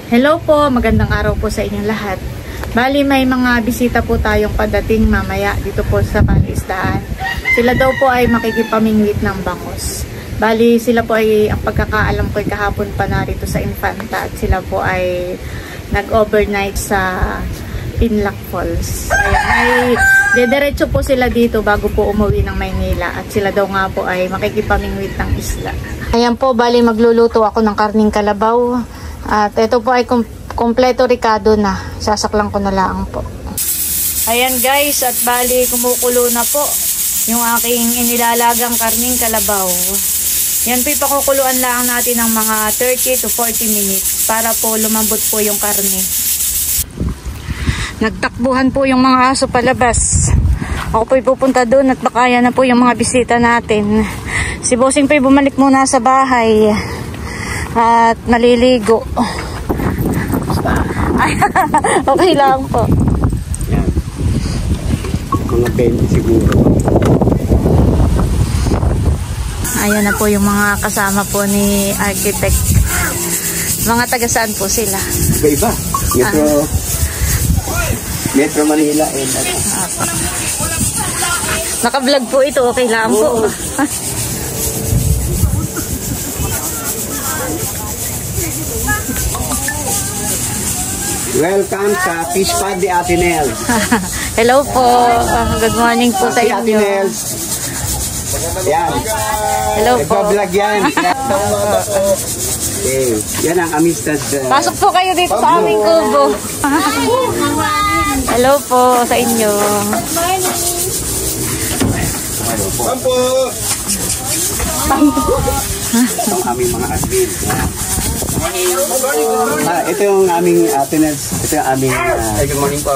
Hello po, magandang araw po sa inyong lahat. Bali may mga bisita po tayong padating mamaya dito po sa Pangisdaan. Sila daw po ay makikipamingwit ng bangos. Bali sila po ay, ang pagkakaalam ko ay kahapon pa narito sa Infanta at sila po ay nag-overnight sa Pinlac Falls. Ayan, ay dediretso po sila dito bago po umuwi ng Maynila at sila daw nga po ay makikipamingwit ng isla. Ayan po, bali magluluto ako ng karning kalabaw. At ito po ay kompleto ricado na. Sasaklang ko na lang po. Ayan guys, at bali kumukulo na po yung aking inilalagang karning kalabaw. Yan po ipakukuluan lang natin ng mga 30 to 40 minutes para po lumambot po yung karne. Nagtakbuhan po yung mga aso palabas. Ako po pupunta doon at bakaya na po yung mga bisita natin. Si Bossing po bumalik muna sa bahay. At maliligo. Okay lang po. Yan. Mga 20 siguro. Ayan na po yung mga kasama po ni Architect. Mga taga saan po sila? Iba-iba. Metro Manila. Naka-vlog po ito. Okay lang po. Welcome sa Fish Pad de Atenel. Hello po. Good morning po sa inyo. Atenel. Yan. Hello po. Nagpa-vlog yan. Okay. Yan ang amistad. Pasok po kayo dito sa aming kubo. Hello po sa inyo. Pampo! Ito ang aming mga admin. Ito yung aming Atenel. Ito yung aming good morning po.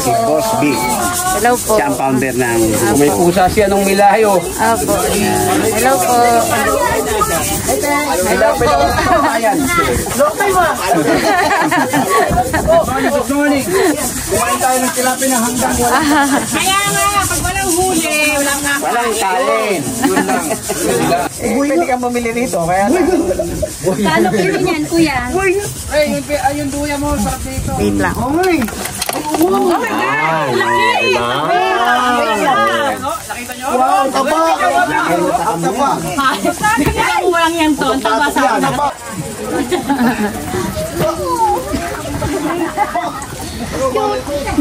Si Boss B. Hello po. Siya ang founder ng may pusa siya nung Milayo. Opo. Hello po. Hello po. Ayan. Good morning. Kumain tayo ng tilapia ng hanggang wala. Kaya nga, pag walang huli, walang nga. Walang talent. Yun lang. Pwede kang mamili rito. Kaya Kano kilo niyan, kuya? yung duya mo, sarap dito. Wait lang. Oh my God! Laki! Nakita nyo? Wow, taba! Taba! Sabi niya mo lang yan to. Ang taba sa akin.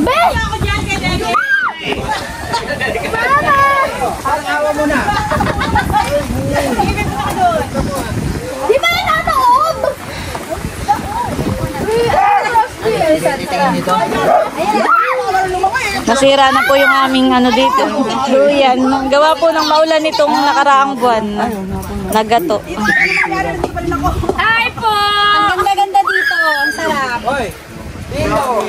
Be! Ako dyan kay Dede. Mama! Parang awa mo na. Di ba yung natoob? Nasira na po yung aming ano dito. Duyan. Gawa po ng maulan nitong nakaraang buwan. Nagato. Ay po! Ang ganda-ganda dito. Ang sarap.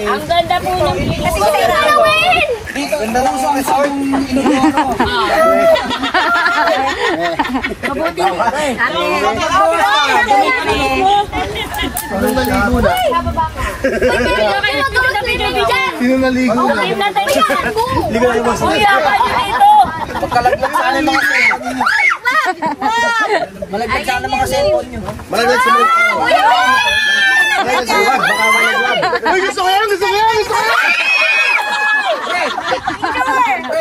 Ang ganda po ng kasi Halloween! Ganda lang sa isang inubuhan mo. Mabuti. Sino naligo na? Sino naligo na? Ligo na yung Kuya, kayo dito! Pagkalaglag sana yung mga cellphone nyo. Malaglag sana mga cellphone nyo. Malaglag sa mga malaglag sa wag, baka malaglag. Uy, gusto ko yan! Gusto ko yan! Gusto ko yan!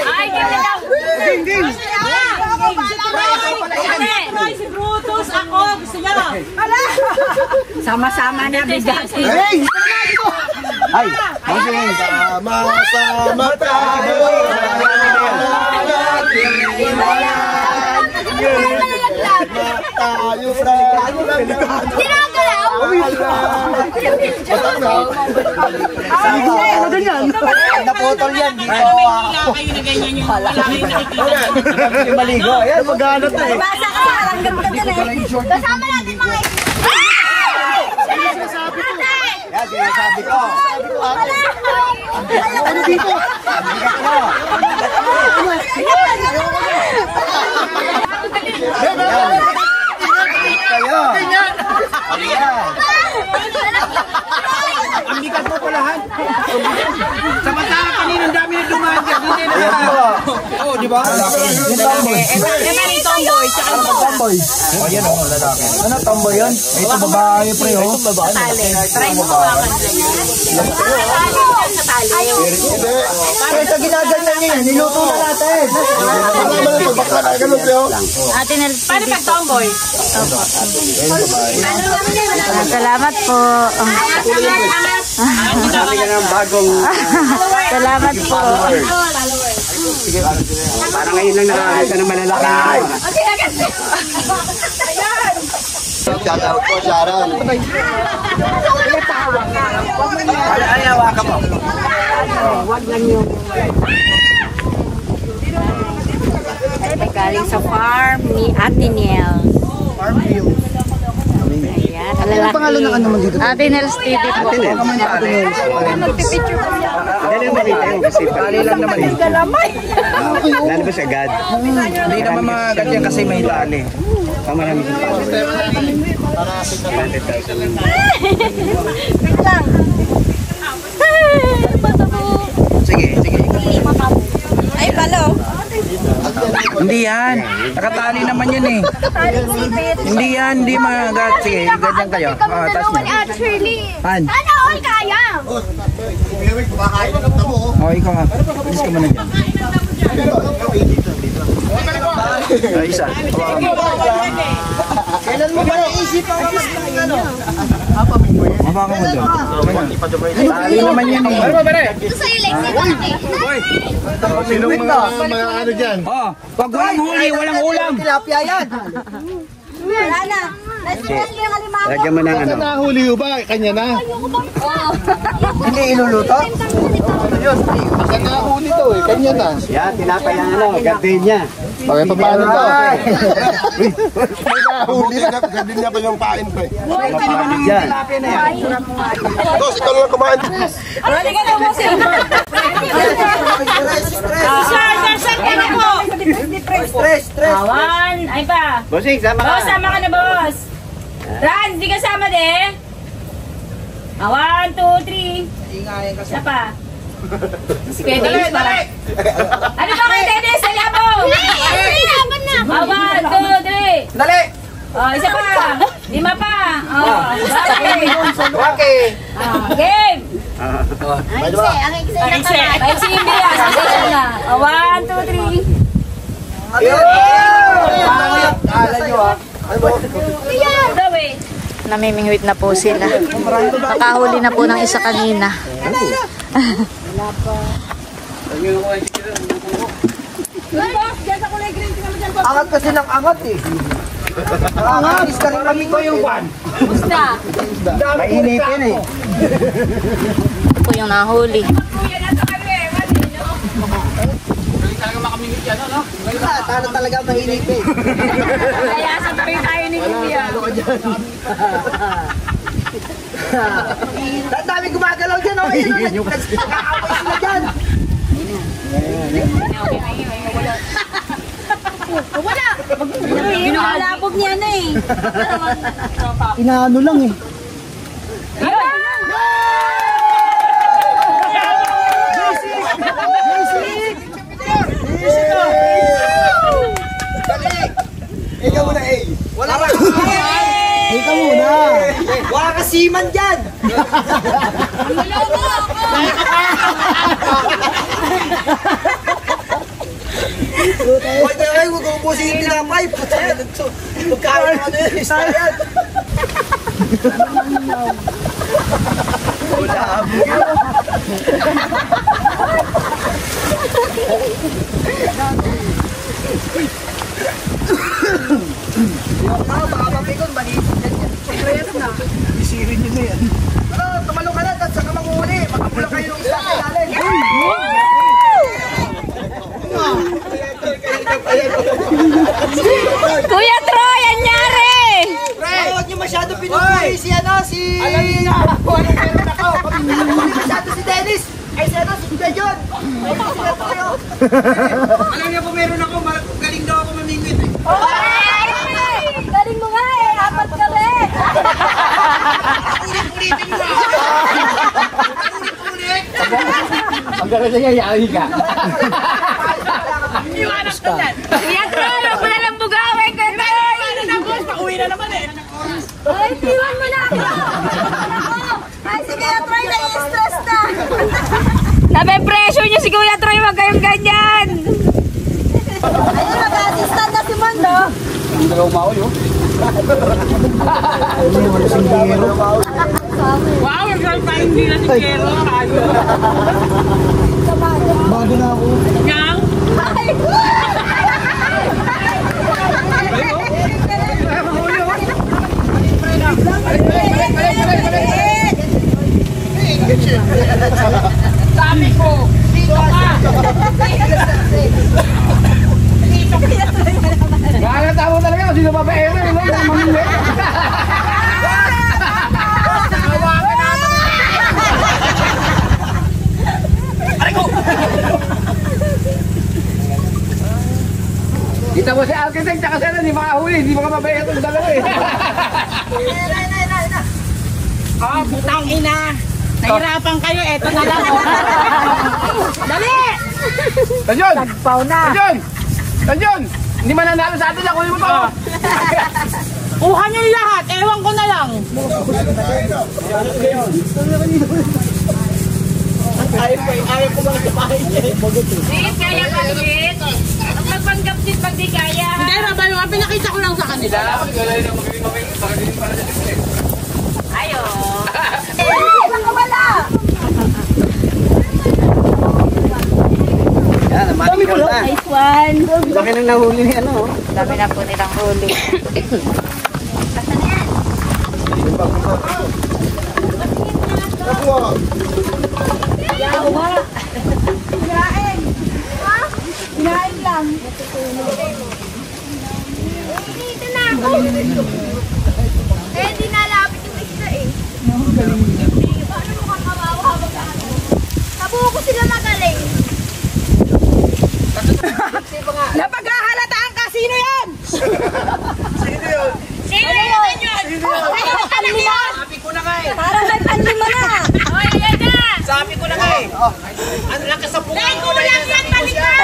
Ay, ganda lang! Ding! Si Brutus, ako! Gusto niya! Sama-sama na bigas. Hey! Ay! Ay! Sama-sama tayo! Tayo, Ginagalaw! ano ganyan? Naputol yan dito. Kayo na ganyan yung wala kayo nakikita. Maligo. Ayan, maghanap na eh. Basa ka! Ang ganda na eh! Kasama natin mga Yan, sinasabi ko. Ano dito? Kayo. Ang bigat mo po lahat. Samantala kanina ang dami na dumaan dyan. Oo, di ba? rin tomboy. Tsaka Tomboy. O yan o, lalaki. Ano tomboy yan? Ito babae pre o. tali. Try mo hawakan dyan. Sa tali. Pero sa ginaganyan niya yan, niluto na natin. Ate Nels Paano TV pag po. tomboy? Salamat po. Salamat po. Parang ngayon lang nakakita ng malalaki. Shoutout po, Sharon. Hawakan mo. Galing sa farm ni Ate Niel. Farm view. Ayan, Ano alalaki. pangalan ng ano mo dito? Ate Nels TV po. Magpipicture kami. Dali naman dito kasi Tali lang naman eh. lalabas agad. Hindi naman mga ganyan kasi may tali. Pamarami sa tao. Wait lang. Sige, sige. Ay, palo. Hindi yan. Nakatali naman yan eh. Hindi yan, hindi mga gat. Sige, ganyan kayo. Taas niya. Actually. Han. Sana all kaya. O, ikaw ha. Alis ka muna dyan. Ay, isa. Hawakan mo. Kailan mo ba naisip ang ano? Hawakan mo dyan. Tali naman yan eh. Gusto sa'yo, Lexi. Sinong mga ano dyan? Oh, pag walang huli, walang ulam. Tilapia yan. Wala na. Nasulat yung alimango. Lagyan mo ng ano. Nahuli ho ba? Kanya na. Hindi iluluto? Baka nahuli to eh. Kanya na. Yan, tinapay ang ano, gardenia. Okay, paano to? May nahuli na. Gardenia pa yung pain pa eh. Yan. Tilapia na yan. Dos, ikaw lang kumain. Ready ka na mo, sir. Sir, ka na po. Stress. Awan. Ay pa. Bossing, sama ka. Boss, sama ka na, boss. Ran, di ka sama din. 1, 2, 3. Ingayan kasi. Isa pa. Si Kuya Dennis para. Ano ba kayo, Dennis? Dali mo! 1, 2, 3. Dali! Oh, isa pa. 5 pa. Oh, Okay. game. Pwede ba? Kahit si India, sasabihin na. 1, 2, 3. Kala nyo ha. Daw eh. Namimingwit na po sila. Nakahuli na po ng isa kanina. Angat kasi ng angat eh. Angat. Iska rin kami ko yung van. Basta. Mainitin eh. Ito po yung nahuli. Talo talaga mainit eh. Kaya sabay tayo ni India. Ang dami gumagalaw dyan oh. Nagkakapay sila dyan. Wala! Binuhalabog niya na eh. Inaano lang eh. Ikaw muna eh. Wala ka. Ikaw muna. Wala ka siman dyan. Huwag na kayo, huwag ubusin yung tinapay. Pagkain ano yun, isa yan. Wala abog yun. Baka mapikon, maliit yan. Siyempre yan na. Isirin nyo na yan. Pero tumalong ka na, at saka manguhuli. Magkapulang kayo ng isang kailalim. Kuya Troy, anyari! Huwag nyo masyado pinupuli si ano, si... Alam niyo na, kung anong meron ako. Huwag masyado si Dennis. Ay si ano, si Kuya John. Alam niyo kung meron ako, galing daw ako mamingwit eh. Galing mo nga eh, 4 kami! Ulit-ulitin mo. Ulit-ulit. Ang gano'n niya, yari ka. Iwanan ko dyan! Hindi na umaoy, oh. Wow, ang pa hindi na si Kero. Bago na ako. Yang? Sabi ko, dito ka! Dito ka! Gagata mo talaga, sino pa pera, no? Mamili. Kita mo si architect, tsaka sana di makahuli, di makababaya itong dalawa eh. Oh, butang ina! Nahirapan kayo, eto na lang. Dali! Tanyon! Tagpaw na! Tanyon! Tanyon! Hindi mananalo sa atin, kunin mo to! Kuha niyo yung lahat, ewan ko na lang. Ayaw ko lang kumain niya. Sid, kaya ka, Sid. Ang magpanggap, Sid, pag di kaya. Hindi, Rabay, mga pinakita ko lang sa kanila. Ayo. Baka wala. Yan, mali ka na. Nice one. Laki nang nahuli ni ano. Dami na po nilang huli. Yawa. Kinain. Kinain lang. Dito na ako. Eh, di nalapit yung isda eh. Paano mo kang kawawa habang ano? Nabuo ko sila magaling. Napaghahalataan ka, sino yan? Sino yun? Ano panlima? Sabi ko na nga eh. Parang may panlima na. Hoy, ayan na. Sabi ko na nga eh. Ano lang ka sa bunga? Dahil kulang yan, balikan.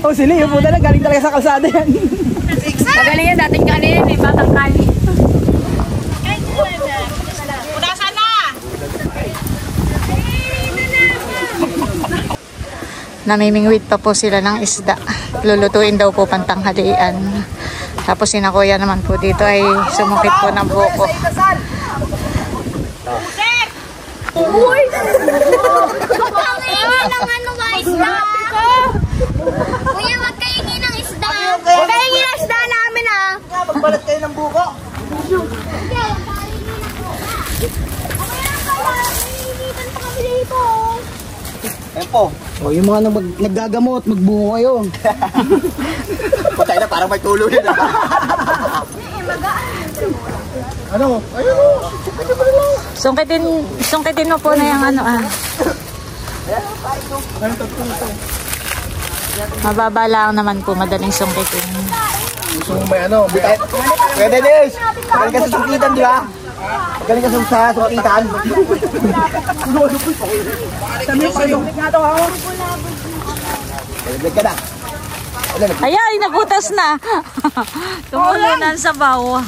Oh, si Leo po talaga, galing talaga sa kalsada yan. Magaling yan, dating kanina, may batang kali. Punasan na! Namimingwit pa po sila ng isda. Lulutuin daw po pantanghalian. Tapos si Kuya naman po dito ay sumukit po ng buko. Uy! Pangingin ng ano ba isda? Kuya, wag kayo ng isda. Wag kayo ng isda namin ah. Magbalat kayo ng buko. Ayan po. O, yung mga naggagamot, magbuko kayo. Patay na, parang may tulo yun. Ano? Ayun o. Sungkitin mo po na yung ano ah. Mababa lang naman po, madaling sungkitin. Gusto mo may ano? Pwede, Dennis. Galing ka sa sungkitan, di ba? Galing ka sa sungkitan. Galing ka na. Ay, nabutas na. Tumulinan sa bawa.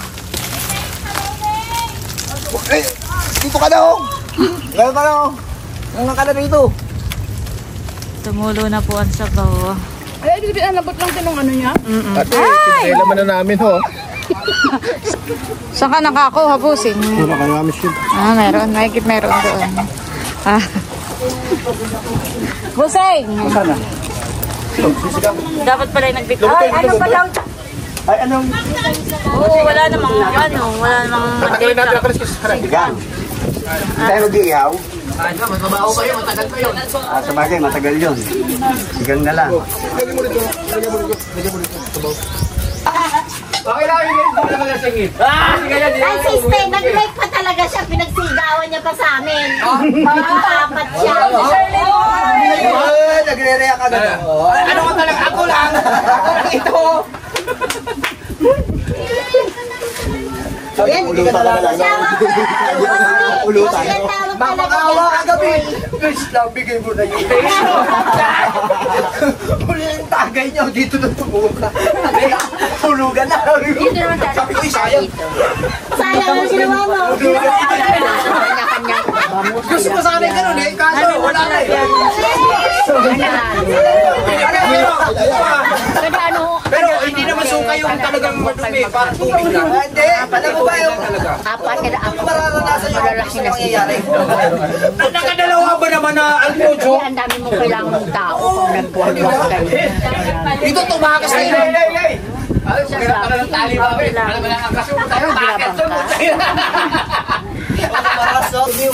Eh, dito ka na, oh. Galing ka na, oh. Nangang ka na rito. Tumulo na po ang sabaw. Ay, ibig sabihin, nabot lang sinong ano niya? Ate, kinailaman na namin ho. Saan ka nakakuha, busing? Wala ka namin siya. Ah, meron. Mahigit meron doon. Ah. Busing! Sana? Dapat pala yung nagbit. Ay, ano pa lang? Ay, anong? Oo, wala namang ano. Wala namang Tatanggalin natin ang kaliskis. Sigang. Tayo mag-iihaw. Mas mabaho pa yun, matagal pa yun. Ah, sa bagay, matagal yun. Sigang na lang. Lagyan mo dito. Lagyan mo dito. Lagyan mo dito. Sabaw. Okay lang, hindi ko na singit. Sige yan, Ay, sister, nag-like pa talaga siya. Pinagsigawan niya pa sa amin. Apat siya. Ay, nagre-react ka na. Ano ka talaga? Ako lang. Ako lang ito. Ulo ka talaga. Ulo tayo. Mapakawa ka gabi. Please lang, bigay mo na yun. Uli yung tagay niyo, dito na tumuka. Tulugan na. Dito naman tayo. Sabi ko, sayang. Sayang ang ginawa mo. Gusto ko sana yung ganun eh. Kaso, wala na eh. talagang madumi, parang tubig lang. Hindi, alam mo ba yung mararanasan yung Malalaki na sila. At nakadalawa ba naman na almojo? Ang dami mong kailangan ng tao kung nagbuhat-buhat kayo. Ito tumakas na yun. Ay, magkira ka na ng tali ba? Alam mo na ang kasunod tayo. Bakit sunod tayo?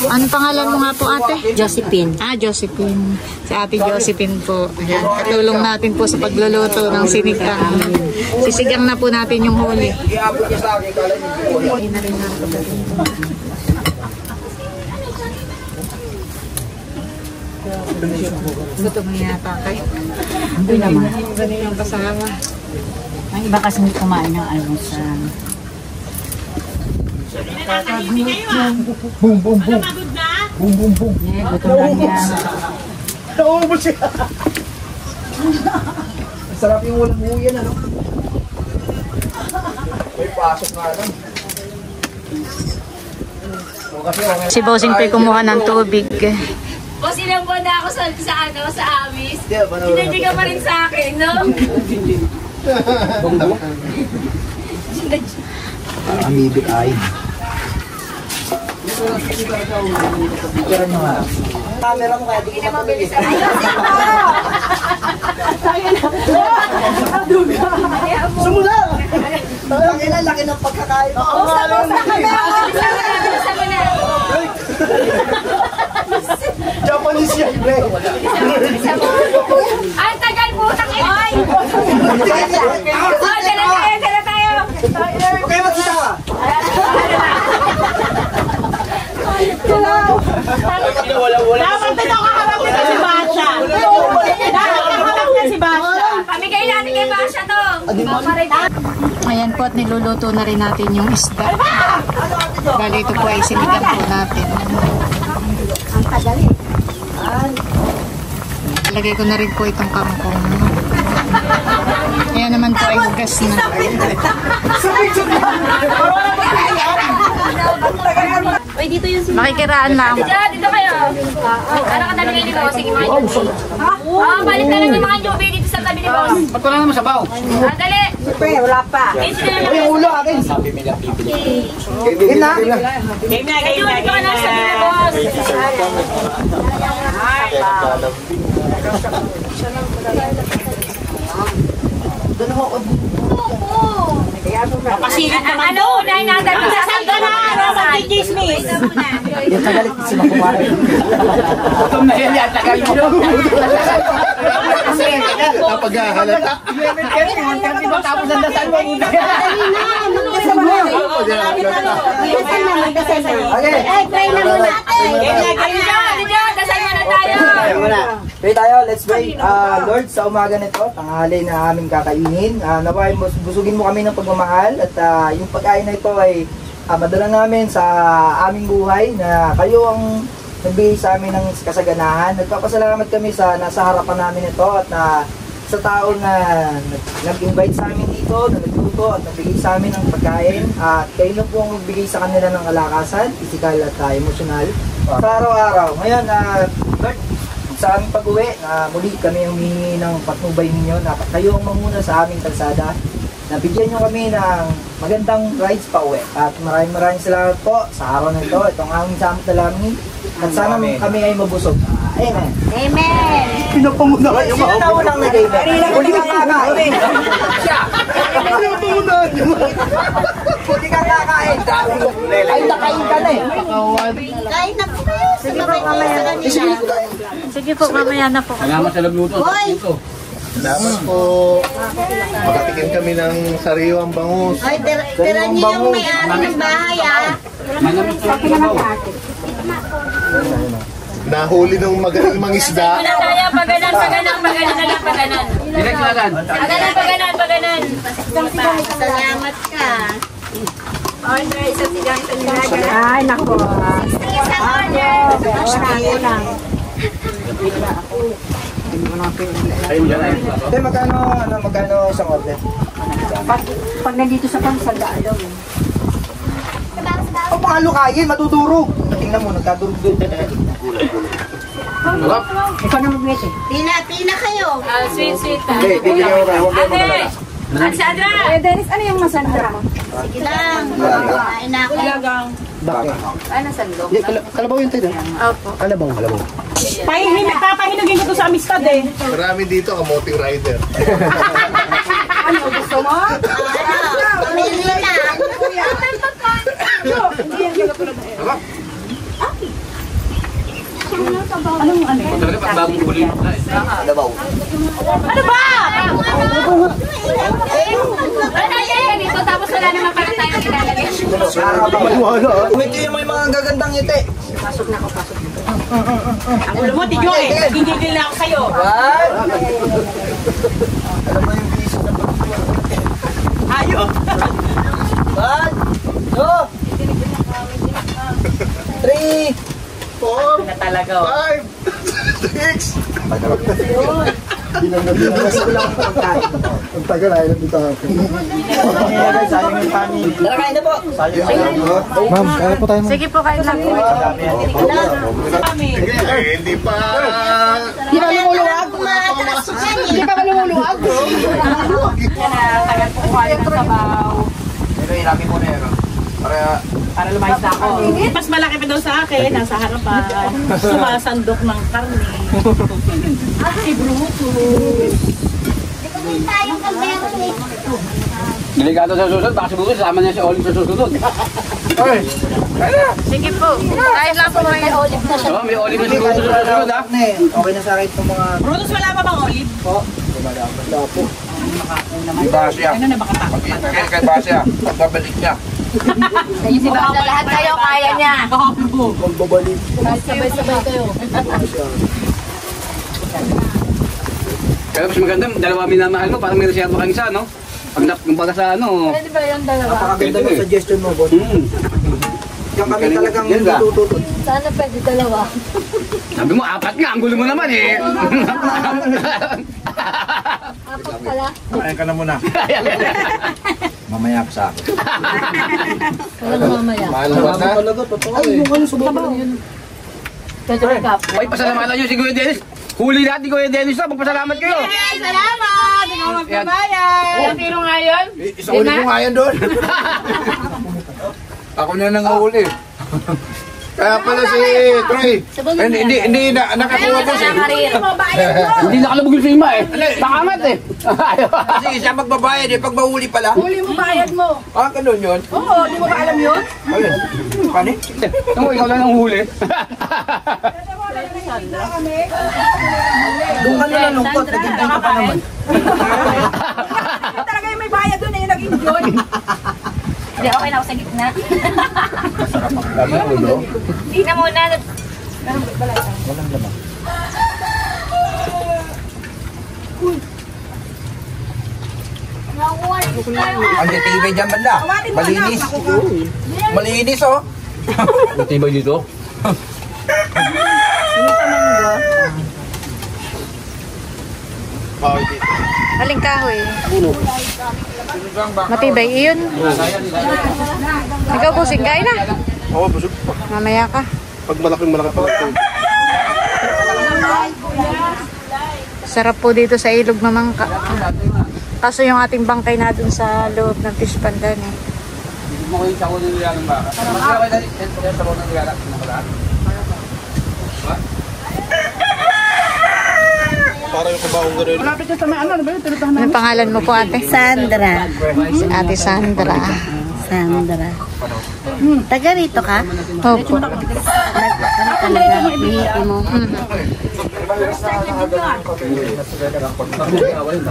Ano pangalan mo nga po, ate? Josephine. Josephine. Si ate Josephine po. Ayan, katulong natin po sa pagluluto ng sinigang. Sisigang na po natin yung huli. Iabot niya sa akin, kala niyo. Hindi na rin natin. Gutom na yata kayo. Hindi naman. Ganun yung kasama. Ang iba kasi kumain ng almusal. Boom, boom, boom. Boom, boom, boom. Eh, gutom lang yan. Naubos siya. Sarap yung walang buyan, ano? May pasok nga lang. Si Bossing Pay kumuha ng tubig. Boss, ilang buwan na ako sa amis. Hindi ka pa rin sa akin, no? Amibig ay. Camera mo kaya di ka mabilis. Sumula! Laki ng pagkakain. Japanese yan, pre. Ang tagal po, takay! Dala tayo! Okay, magsita ka. Dapat ito kaharapin na si Basha. Dapat kaharapin na si Basha. Pamigay natin kay Basha to. Ayan po at niluluto na rin natin yung isda. Bali ito po ay sinigang po natin. Ang tagal eh. Lagay ko na rin po itong kangkong. Ayan naman po ay hugas na. Uy, dito yung Makikiraan lang. dito kayo. Ano ka tabi kayo ni Boss? Sige, mga Joby. Balik na lang yung mga Joby dito sa tabi ni Boss. Ba't wala naman sabaw? Dali. Wala pa. Dito na lang. Yung ulo akin. Game na? Game na, game na, Dito ka game na sa tabi ni na. Boss. Pasilip naman Ano? Unahin natin. Saan ka na? Magkikismis. Yung tagalit si Makumari. Gutom na yan yan. Tagal mo. Napaghahalata. Tapos ang dasal mo. Okay. Pray na muna. Game na, game na. Dasal muna tayo. Pray tayo, let's pray. Lord, sa umaga nito, tanghali na aming kakainin. Naway, busugin mo kami ng pagmamahal at yung pagkain na ito ay madala namin sa aming buhay na kayo ang nagbigay sa amin ng kasaganahan. Nagpapasalamat kami sa nasa harapan namin ito at sa tao na nag-invite sa amin dito, na nagluto at nagbigay sa amin ng pagkain. At kayo na po ang magbigay sa kanila ng kalakasan, physical at emotional sa araw-araw. Ngayon, Lord, sa aming pag-uwi, muli kami humingi ng patnubay ninyo na kayo ang mamuna sa aming kalsada. Nabigyan nyo kami ng magandang rides pa uwi. At maraming salamat po sa araw na ito. Itong aming samot na langit. At sana kami ay mabusog. Amen. Amen. Pinapamuna kayo mga sino na unang nag-amen? Huli kang kakain. Pinapamunahan nyo. Huli kang kakain. Ay, nakain ka na eh. Kain na po kayo. Sige po, mamaya sa kanila. Sige po, mamaya na po. Salamat sa lagluto. Salamat po. Makatikim kami ng sariwang bangus. Ay, tira niyo yung may-ari ng bahay, ah. Manamit sa sabaw. Nahuli ng magaling mangisda. Wala tayo, paganan na lang, paganan. Direct lagan. Paganan. Salamat ka. Order, isang sigang sa nilaga. Ay, nako. Isang order. Ayun dyan ay. Hindi, magkano isang order? Pag nandito sa pansal, daw. O, pakalo kain, matuturo. Tingnan mo, nagkadurog doon. Ikaw na mag-message. Pina kayo. Sweet. Okay, bibigyan mo kayo. Huwag kayo Ate, magalala. Sandra! Dennis, ano yung masandra mo? Sige lang. Kumain na ako. Ano sandok? Kalabaw yun tayo. Opo. Kalabaw. Papahinugin ko to sa amistad eh. Marami dito, kamoting rider. Ano, gusto mo? Pamili na. Talaga pag bagong huli. Kalabaw. Ano ba? Ano yan? Ito tapos wala naman pala tayong ilalagay. Ito yung may mga gagandang ngiti. Ang ulo mo, Tidyo eh. Gigigil na ako sa'yo. What? Alam mo yung bisis na Ayo. 1, 2, 3, 4, Na talaga oh. 5, 6. Ang tagal ay nandito ako. Tara, kain na po. Ma'am, kaya po tayo. Sige po, kain lang po. Kami. Hindi pa. Di ba lumuluwag? Di ba lumuluwag? Tagal po kuha ng sabaw. Pero irami mo na yun. Para lumayas na ako. Mas malaki pa daw sa akin. Nasa harapan. Sumasandok ng karne. Ay, bruto. Hindi tayong kaldero eh. Delikado sa susunod, baka siguro sasama niya si Olive sa susunod. Sige po. Kain lang po kayo. So, may Olive na siguro sa susunod ha. Okay na sa akin itong mga... Brutus, wala pa bang olive? Di ba siya? Ano na baka takot? Kaya ba siya? Pagbabalik niya. Di ba lahat kayo kaya niya? Magbabalik. Sabay-sabay kayo. Kaya mas maganda, dalawa minamahal mo, parang may reserva kang isa, no? Pag kumbaga sa ano. Pwede ba yung dalawa? Napakaganda ng suggestion mo, boss. Yung kami talagang Yan ba? tututun. Sana pwede dalawa. Sabi mo, 4 nga, ang gulo mo naman eh. Apat pala. Kain ka na muna. Mamaya ako sa akin. Walang mamaya. Mahal na ba na? Ay, yung ano, subukan yun. Pwede ka. Ay, pasalamatan nyo si Kuya Dennis. Huli natin Kuya Dennis na, magpasalamat kayo. Salamat! Hindi mo magbabayad! Ilang kilo nga yun? Isang uli ko nga yan doon. Ako na nangahuli. Kaya pala si Troy. Hindi nakakuha po siya. Hindi nakalabugil sa ima eh. Nakangat eh. Kasi siya magbabayad eh, pag mahuli pala. Huli mo bayad mo. Ah, ganun yun. Oo, di mo ba alam yun? Ayun. Paano? Ano, ikaw lang ang huli. Kung ano na lungkot, nagiging ka pa naman. Talaga yung may bayad doon eh, nag-enjoy. Hindi, okay na ako sa gitna. Dami ang ulo. Hindi na muna. Walang laman. Ang titibay dyan banda. Malinis. Malinis oh. Matibay dito. Aling kahoy. Matibay. Iyon. Ikaw busing. Kain na. Oo, busog pa. Mamaya ka. Pag malaki pala ito. Sarap po dito sa ilog mamangka. Kaso yung ating bangkay na dun sa loob ng fish pandan eh. Hindi mo ko yung sako ng nilalang baka. Masaya kayo dali. Ito yung sako ng nilalang. Para yung kabaong gano'n. Malapit ka sa may ano ba yun? Anong pangalan mo po ate? Sandra. Si ate Sandra. Sandra. Taga rito ka? Opo. Ano talaga? Bihiti mo.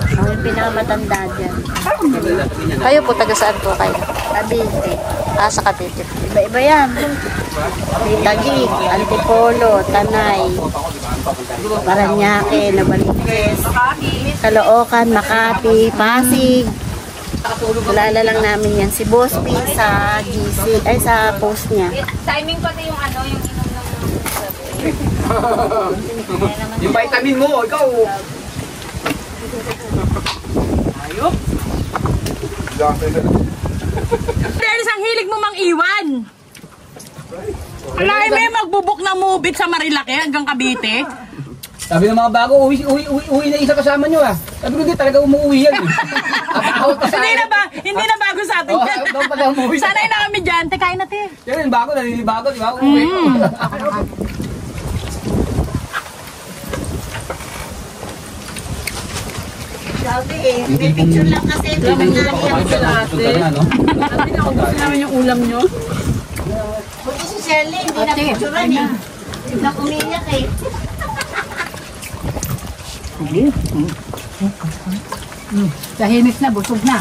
Ako yung pinakamatanda dyan. Kayo po, taga saan po kayo? Cavite. Sa Cavite. Iba-iba yan. May Taguig, Antipolo, Tanay, Paranaque, Navaliches, Caloocan, Makati, Pasig. Kilala lang namin yan. Si Boss P sa GC, ay sa post niya. Timing pati yung ano, yung inom ng... Yung vitamin mo, ikaw. Ayok. Dennis, ang hilig mo mang iwan. Alay may magbubuk na movie sa Marilaki hanggang Cavite. Sabi ng mga bago, uwi na isa kasama nyo ah. Sabi ko, di talaga umuwi yan. Hindi na bago sa atin yan. Doon pala umuwi. Sanay na kami dyan. Kain natin. Yan, bago, naninibago, di ba? Umuwi. Picture lang kasi. Gusto namin yung ulam nyo. Buti si Shirley, hindi na picturean eh. Biglang umiyak eh. Tahimik na, busog na.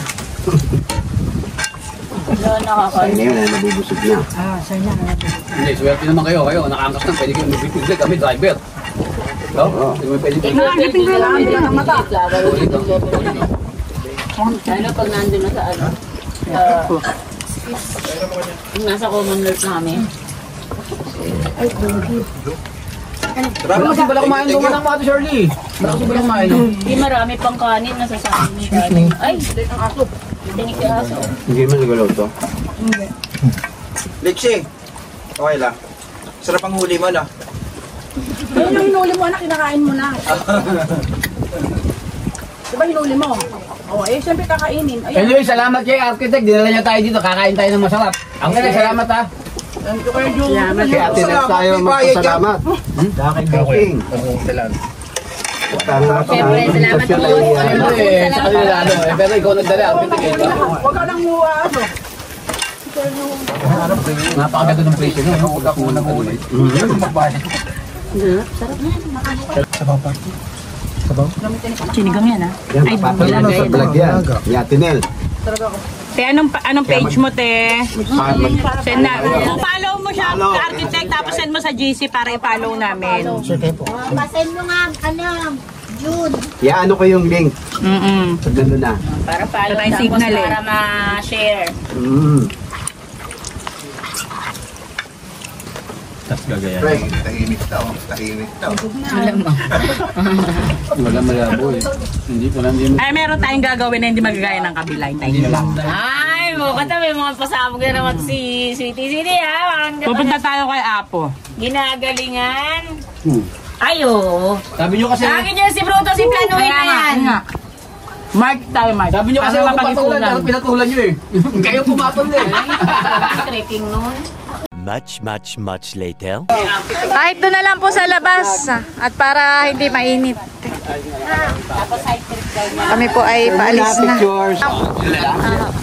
Ayun na yun, nabubusog na. Hindi, swerte naman kayo. Kayo, nakaangkas na. Pwede kayo mag-bigla kami, driver. No? Pwede kayo. Nakakipin ko lang, hindi na mata. Lalo pag nandun na sa ano. Nasa Commonwealth namin. Malakas yung pala kumain doon ng mga Shirley. Malakas yung pala kumain. Hindi marami pang kanin nasa sa amin. Ay, ang aso. Tinik yung aso. Hindi man nagalaw to. Lexi, okay lang. Sarap ang huli mo, no? Ayun yung hinuli mo, anak, kinakain mo na. Diba hinuli mo? Oo, eh, siyempre kakainin. Ayun. Anyway, salamat kay Architect. Dinala niya tayo dito. Kakain tayo ng masarap. Ang galing, salamat ha. Kaya atin na tayo magpasalamat. Sa aking booking. Siyempre, salamat po. Siyempre, sa kanila ano. Pero ikaw nagdala, Architect. Huwag ka lang ano. Napakaganda ng presyo. Huwag ako muna ulit. Sinigang yan, ha? Yan, papalala sa vlog yan. Yatinel. Te, anong page mo, te? Send na. Follow mo siya, Architect, tapos send mo sa GC para i-follow namin. Pasend mo nga, June. Ano ko yung link. Pag nandun na. Para follow Patay tapos signal eh. para ma-share. Pre, tahimik daw. Tahimik daw. Wala malabo eh. Hindi ko lang din. Ay, meron tayong gagawin na hindi magagaya ng kabila. Hintayin nyo lang. Ay, mukha may mga pasabog na naman si Sweetie Sweetie, ha? Pupunta tayo kay Apo. Ginagalingan. Ayo. Sabi nyo kasi. Lagi dyan si Bruto, si Planuhin na yan. Mark tayo, Mark. Sabi nyo kasi Para ako patulan. mapag-ipunan. Pinatulan nyo eh. Kayo pumatol eh. Trekking nun. Much later. Kahit doon na lang po sa labas. At para hindi mainit. Kami po ay paalis na. Pictures.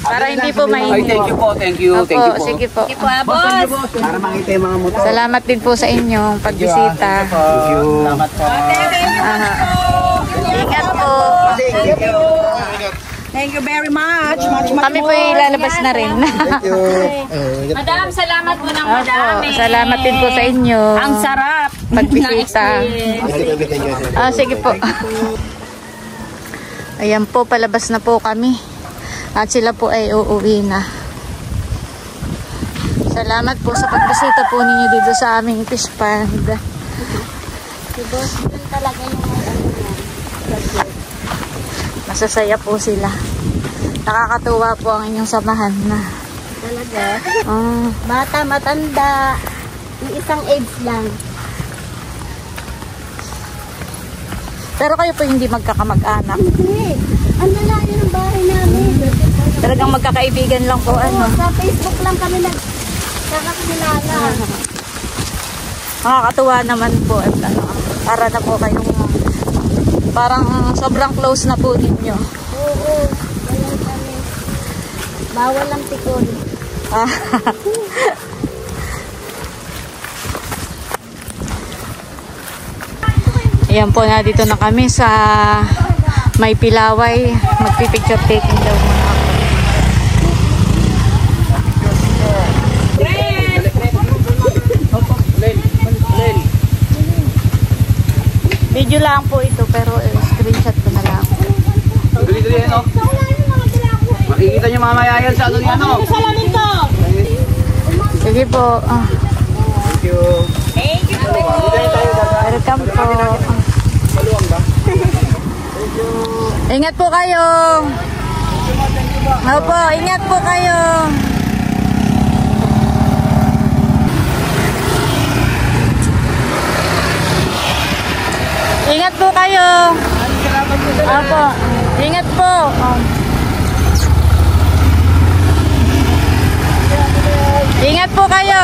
Para hindi po Ay, mainit. thank you po. Thank you. Opo, Thank you po. sige po. Sige po, boss. Para makita yung mga motor. Salamat din po sa inyong pagbisita. Thank you. Aha. Ingat po. Thank you very much. Kami po ay lalabas na rin. Thank you. Madam, salamat po ng Opo, madami. salamat din po sa inyo. Ang sarap. Pagbisita. Sige po. Ayan po, palabas na po kami. At sila po ay uuwi na. Salamat po sa pagbisita po ninyo dito sa aming fish pond. Si Boss June talaga yung Masasaya po sila. Nakakatuwa po ang inyong samahan na. talaga. Bata, matanda. Yung isang age lang. Pero kayo po hindi magkakamag-anak. Hindi. Ang lalayo ng bahay namin. Talagang magkakaibigan lang po. Sa Facebook lang kami nagkakakilala. Nakakatuwa naman po. At para na po kayong parang sobrang close na po ninyo. Oo. Ganyan kami. Bawal ang tikon. Ayan po, na dito na kami sa May Pilaway. Magpipicture taking daw muna ako. Video lang po ito pero screenshot ko na lang. Dali-dali yan o. Makikita nyo mamaya yan sa ano yan o. Sige po. Thank you. Welcome po. Ingat po kayo. Opo, ingat po kayo. Ingat po kayo. Apo. Ingat po. Ingat po kayo.